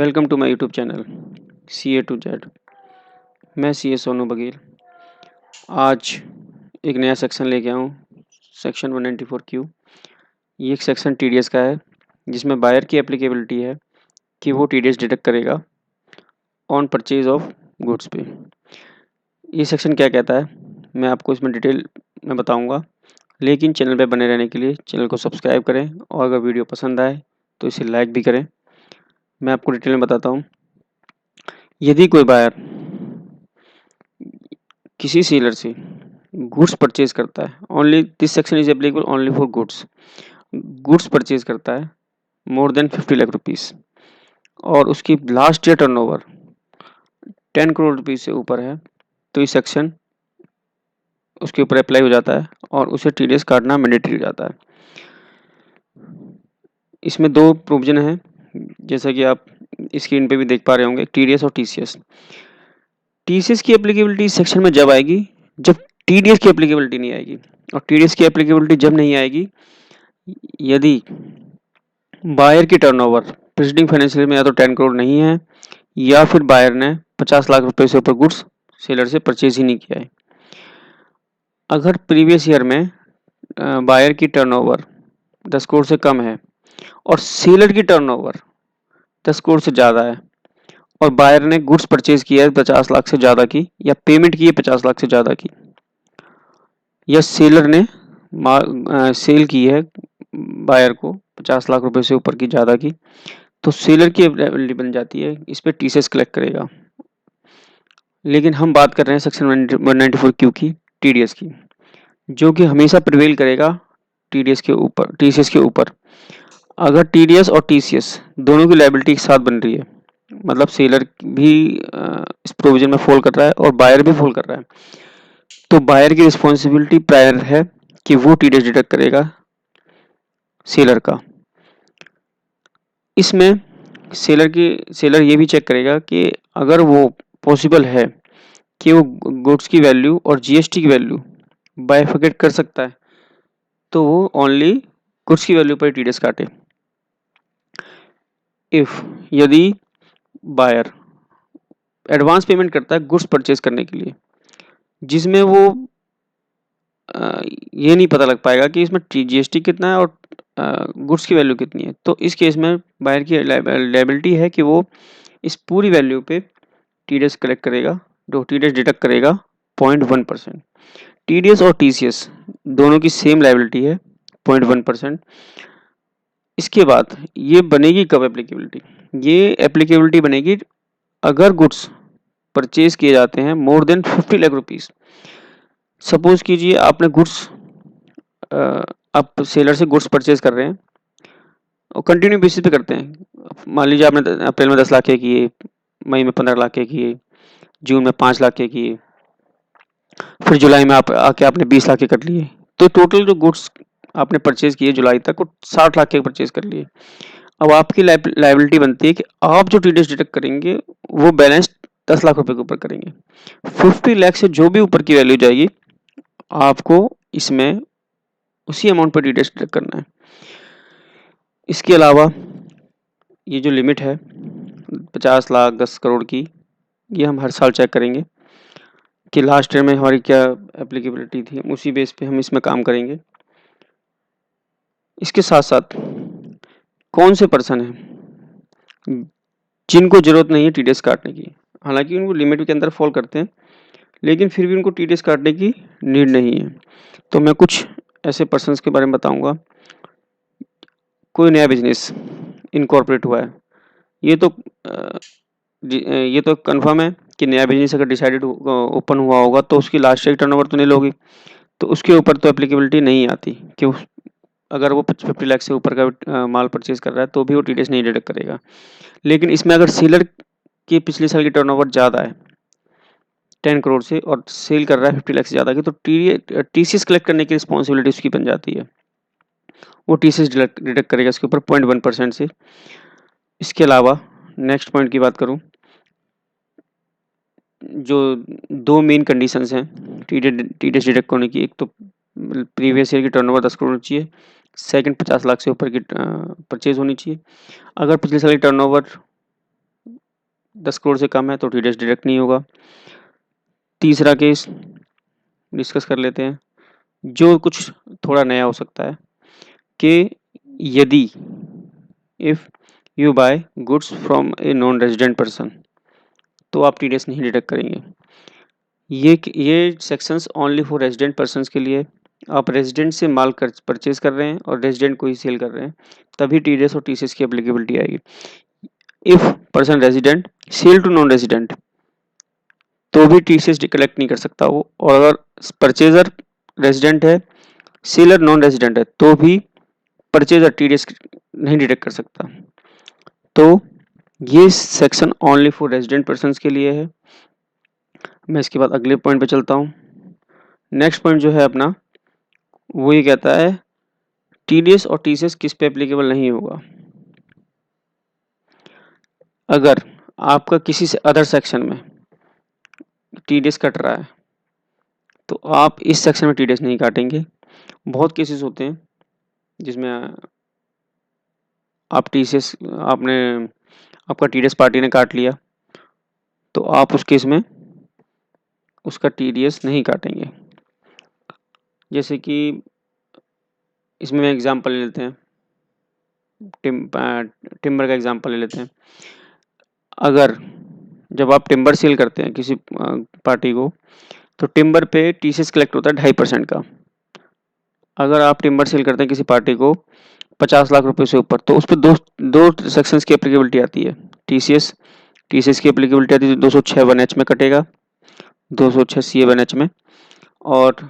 Welcome to my YouTube channel C A to Z. मैं C ए सोनू बघेल। आज एक नया सेक्शन लेके आया हूँ, सेक्शन 194Q। ये एक सेक्शन टीडीएस का है जिसमें बायर की एप्लीकेबिलिटी है कि वो टीडीएस डिडक्ट करेगा ऑन परचेज ऑफ गुड्स पे। ये सेक्शन क्या कहता है मैं आपको इसमें डिटेल में बताऊँगा, लेकिन चैनल पे बने रहने के लिए चैनल को सब्सक्राइब करें और अगर वीडियो पसंद आए तो इसे लाइक भी करें। मैं आपको डिटेल में बताता हूँ। यदि कोई बायर किसी सेलर से गुड्स परचेज करता है, only this section is applicable only for goods purchase करता है मोर देन 50 लाख रुपीस और उसकी last year turnover 10 crore rupees से ऊपर है, तो ये सेक्शन उसके ऊपर अप्लाई हो जाता है और उसे टीडीएस काटना मैंडेटरी हो जाता है। इसमें दो प्रोविजन है, जैसा कि आप स्क्रीन पे भी देख पा रहे होंगे, टीडीएस और टीसीएस। टीसीएस की एप्लीकेबिलिटी इस सेक्शन में जब आएगी जब टीडीएस की एप्लीकेबिलिटी नहीं आएगी, और टीडीएस की एप्लीकेबिलिटी जब नहीं आएगी यदि बायर की टर्नओवर प्रीसीडिंग फाइनेंशियल में या तो 10 करोड़ नहीं है या फिर बायर ने 50 लाख रुपए से ऊपर गुड्स सेलर से परचेज ही नहीं किया है। अगर प्रीवियस ईयर में बायर की टर्नओवर 10 करोड़ से कम है और सेलर की टर्नओवर 10 करोड़ से ज़्यादा है और बायर ने गुड्स परचेज किया है 50 लाख से ज़्यादा की, या पेमेंट की है 50 लाख से ज़्यादा की, या सेलर ने सेल की है बायर को 50 लाख रुपए से ऊपर की ज़्यादा की, तो सेलर की एबिलिटी बन जाती है, इस पर टीसीएस कलेक्ट करेगा। लेकिन हम बात कर रहे हैं सेक्शन 194Q की, टीडीएस की, जो कि हमेशा प्रिवेल करेगा टीडीएस के ऊपर, टीसीएस के ऊपर। अगर टीडीएस और टीसीएस दोनों की लायबिलिटी एक साथ बन रही है, मतलब सेलर भी इस प्रोविजन में फॉल कर रहा है और बायर भी फॉल कर रहा है, तो बायर की रिस्पॉन्सिबिलिटी प्रायर है कि वो टीडीएस डिडक्ट करेगा सेलर का। इसमें सेलर ये भी चेक करेगा कि अगर वो पॉसिबल है कि वो गुड्स की वैल्यू और जीएसटी की वैल्यू बाइफर्केट कर सकता है, तो वो ओनली गुड्स की वैल्यू पर टीडीएस काटे। यदि बायर एडवांस पेमेंट करता है गुड्स परचेज करने के लिए, जिसमें वो ये नहीं पता लग पाएगा कि इसमें जीएसटी कितना है और गुड्स की वैल्यू कितनी है, तो इस केस में बायर की लायबिलिटी है कि वो इस पूरी वैल्यू पे टीडीएस कलेक्ट करेगा, जो टीडीएस डिडक्ट करेगा 0.1%। टीडीएस और टीसीएस दोनों की सेम लायबिलिटी है 0.1%। इसके बाद ये बनेगी कब एप्लीकेबिलिटी? ये एप्लीकेबिलिटी बनेगी अगर गुड्स परचेज किए जाते हैं more than 50 lakh rupees. Suppose कीजिए आपने गुड्स आप सेलर से गुड्स परचेज कर रहे हैं और कंटिन्यू बेसिस पे करते हैं। मान लीजिए आपने अप्रैल में 10 लाख के किए, मई में 15 लाख के किए, जून में 5 लाख के किए, फिर जुलाई में आप आके आपने 20 लाख के कर लिए, तो टोटल जो गुड्स आपने परचेज किए जुलाई तक वो 60 लाख के परचेज कर लिए। अब आपकी लायबिलिटी बनती है कि आप जो टीडीएस डिडक्ट करेंगे वो बैलेंस 10 लाख रुपए के ऊपर करेंगे। 50 लाख से जो भी ऊपर की वैल्यू जाएगी आपको इसमें उसी अमाउंट पर टीडीएस डिडक्ट करना है। इसके अलावा ये जो लिमिट है 50 लाख 10 करोड़ की, ये हम हर साल चेक करेंगे कि लास्ट ईयर में हमारी क्या एप्लीकेबिलिटी थी, उसी बेस पे हम इसमें काम करेंगे। इसके साथ साथ कौन से पर्सन हैं जिनको जरूरत नहीं है टीडीएस काटने की, हालांकि उनको लिमिट के अंदर फॉल करते हैं, लेकिन फिर भी उनको टीडीएस काटने की नीड नहीं है, तो मैं कुछ ऐसे पर्सन्स के बारे में बताऊंगा। कोई नया बिजनेस इनकॉर्पोरेट हुआ है, ये तो कंफर्म है कि नया बिजनेस अगर डिसाइडेड ओपन हुआ होगा तो उसकी लास्ट ईयर टर्नओवर तो नहीं होगी, तो उसके ऊपर तो एप्लीकेबिलिटी नहीं आती कि अगर वो 50 लाख से ऊपर का माल परचेज कर रहा है तो भी वो टीडीएस नहीं डिडक्ट करेगा। लेकिन इसमें अगर सेलर की पिछले साल की टर्नओवर ज़्यादा है 10 करोड़ से और सेल कर रहा है 50 लाख से ज़्यादा की, तो टीसीएस कलेक्ट करने की रिस्पॉन्सिबिलिटी उसकी बन जाती है, वो टीसीएस डिडक्ट करेगा इसके ऊपर 0.1% से। इसके अलावा नेक्स्ट पॉइंट की बात करूँ, जो दो मेन कंडीशंस हैं टीडीएस डिडक्ट होने की, एक तो प्रीवियस ईयर की टर्नओवर 10 करोड़ होनी चाहिए, सेकंड 50 लाख से ऊपर की परचेज होनी चाहिए। अगर पिछले साल की टर्नओवर 10 करोड़ से कम है तो टीडीएस डिडक्ट नहीं होगा। तीसरा केस डिस्कस कर लेते हैं, जो कुछ थोड़ा नया हो सकता है कि यदि if you buy goods from a non resident person, तो आप टीडीएस नहीं डिडक्ट करेंगे। ये sections only for resident persons के लिए। आप रेजिडेंट से माल परचेज कर रहे हैं और रेजिडेंट को ही सेल कर रहे हैं, तभी टीडीएस और टीसीएस की एप्लीकेबिलिटी आएगी। If person resident sell to non resident, तो भी टीसीएस कलेक्ट नहीं कर सकता वो। और अगर परचेजर रेजिडेंट है, सेलर नॉन रेजिडेंट है, तो भी परचेजर टीडीएस नहीं डिडक्ट कर सकता। तो ये section only for resident persons के लिए है। मैं इसके बाद अगले पॉइंट पे चलता हूँ। नेक्स्ट पॉइंट जो है अपना, वो ये कहता है टीडीएस और टीसीएस किस पे एप्लीकेबल नहीं होगा। अगर आपका किसी से अदर सेक्शन में टीडीएस कट रहा है, तो आप इस सेक्शन में टीडीएस नहीं काटेंगे। बहुत केसेस होते हैं जिसमें आप टीसीएस आपका टीडीएस पार्टी ने काट लिया, तो आप उस केस में उसका टीडीएस नहीं काटेंगे। जैसे कि इसमें एग्जांपल ले लेते हैं, टिम्बर का एग्जांपल ले लेते हैं। अगर जब आप टिम्बर सेल करते हैं किसी पार्टी को, तो टिम्बर पे टीसीएस कलेक्ट होता है 2.5% का। अगर आप टिम्बर सेल करते हैं किसी पार्टी को 50 लाख रुपए से ऊपर, तो उस पर दो सेक्शंस की एप्लीकेबिलिटी आती है। टीसीएस की एप्लीकेबिलिटी आती है 206 1H में कटेगा, 206 CA 1H में, और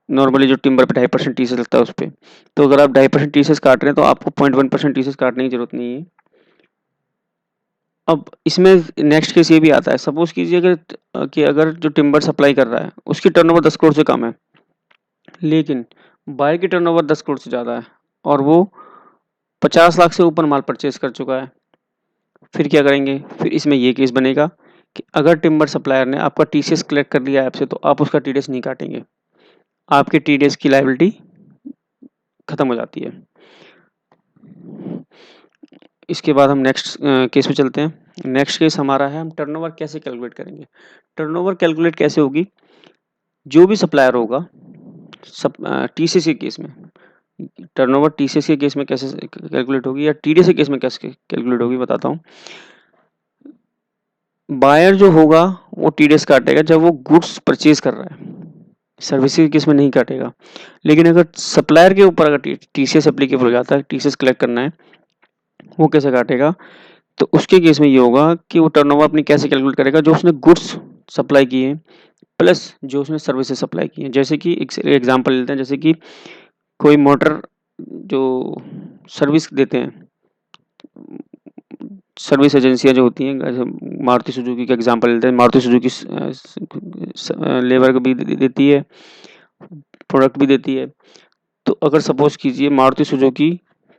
नॉर्मली जो टिम्बर पे 2.5% टीसीएस लगता है उस पर। तो अगर आप 2.5% टीसीएस काट रहे हैं, तो आपको 0.1% टीसीएस काटने की जरूरत नहीं है। अब इसमें नेक्स्ट केस ये भी आता है, सपोज कीजिए कि अगर जो टिम्बर सप्लाई कर रहा है उसकी टर्नओवर 10 करोड़ से कम है, लेकिन बायर की टर्नओवर 10 करोड़ से ज़्यादा है और वो 50 लाख से ऊपर माल परचेज कर चुका है। फिर क्या करेंगे? फिर इसमें ये केस बनेगा कि अगर टिम्बर सप्लायर ने आपका टीसीएस कलेक्ट कर लिया आपसे, तो आप उसका टीडीएस नहीं काटेंगे, आपके टीडीएस की लायबिलिटी खत्म हो जाती है। इसके बाद हम नेक्स्ट केस पे चलते हैं। नेक्स्ट केस हमारा है, हम टर्नओवर कैसे कैलकुलेट करेंगे। टर्नओवर कैलकुलेट कैसे होगी? जो भी सप्लायर होगा टीसीएस के केस में, टर्नओवर टीसीएस के केस में कैसे कैलकुलेट होगी या टीडीएस के केस में कैसे कैलकुलेट होगी, बताता हूँ। बायर जो होगा वो टीडीएस काटेगा जब वो गुड्स परचेज कर रहा है, सर्विसेज के केस में नहीं काटेगा। लेकिन अगर सप्लायर के ऊपर अगर टीसीएस एप्लीकेबल हो जाता है, टीसीएस कलेक्ट करना है, वो कैसे काटेगा? तो उसके केस में ये होगा कि वो टर्नओवर अपनी कैसे कैलकुलेट करेगा, जो उसने गुड्स सप्लाई किए प्लस जो उसने सर्विसेज सप्लाई की हैं। जैसे कि एग्जांपल लेते हैं, जैसे कि कोई मोटर जो सर्विस देते हैं, सर्विस एजेंसियां जो होती हैं, जैसे मारुति सुजुकी का एग्जांपल लेते हैं। मारुति सुजुकी लेबर भी देती है, प्रोडक्ट भी देती है। तो अगर सपोज कीजिए मारुति सुजुकी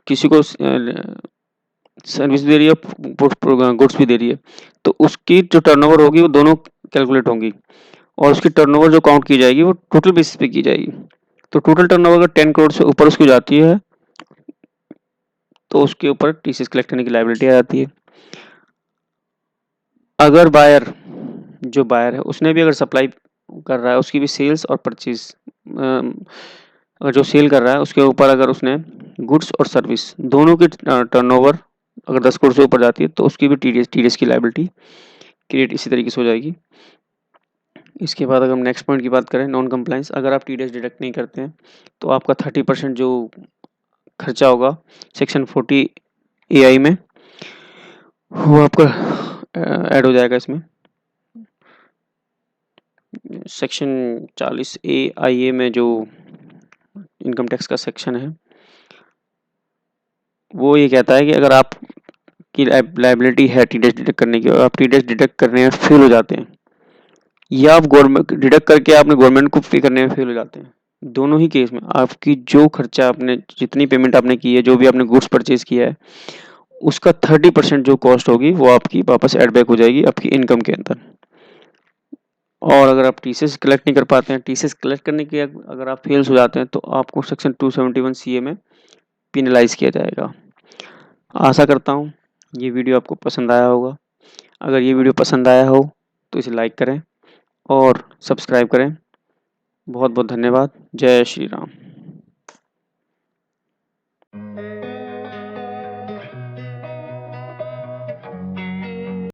किसी को सर्विस दे रही है, गुड्स भी दे रही है, तो उसकी जो टर्नओवर होगी वो दोनों कैलकुलेट होंगी और उसकी टर्नओवर जो काउंट की जाएगी वो टोटल बेसिस पे की जाएगी। तो टोटल टर्नओवर अगर 10 करोड़ से ऊपर उसकी जाती है, तो उसके ऊपर टीसीएस कलेक्ट करने की लायबिलिटी आ जाती है। अगर जो बायर है उसने भी अगर सप्लाई कर रहा है, उसकी भी सेल्स और परचेज, अगर जो सेल कर रहा है उसके ऊपर अगर उसने गुड्स और सर्विस दोनों की टर्नओवर अगर 10 करोड़ से ऊपर जाती है, तो उसकी भी टीडीएस की लायबिलिटी क्रिएट इसी तरीके से हो जाएगी। इसके बाद अगर हम नेक्स्ट पॉइंट की बात करें, नॉन कंप्लायंस। अगर आप टीडीएस डिडक्ट नहीं करते हैं, तो आपका 30% जो खर्चा होगा सेक्शन 40 AI में, वो आपका ऐड हो जाएगा इसमें। सेक्शन 40A IA में जो इनकम टैक्स का सेक्शन है, वो ये कहता है कि अगर आप की लायबिलिटी है टीडीएस डिडक्ट करने की और आप टीडीएस डिडक्ट करने में फेल हो जाते हैं, या आप गवर्नमेंट डिडक्ट करके आपने गवर्नमेंट को पे करने में फेल हो जाते हैं, दोनों ही केस में आपकी जो खर्चा आपने जितनी पेमेंट आपने की है, जो भी आपने गुड्स परचेज किया है, उसका 30% जो कॉस्ट होगी वो आपकी वापस एड बैक हो जाएगी आपकी इनकम के अंदर। और अगर आप टीसीएस कलेक्ट नहीं कर पाते हैं, टीसीएस कलेक्ट करने के अगर आप फेल्स हो जाते हैं, तो आपको सेक्शन 271 CA में पिनलाइज किया जाएगा। आशा करता हूँ ये वीडियो आपको पसंद आया होगा। अगर ये वीडियो पसंद आया हो तो इसे लाइक करें और सब्सक्राइब करें। बहुत बहुत धन्यवाद। जय श्री राम।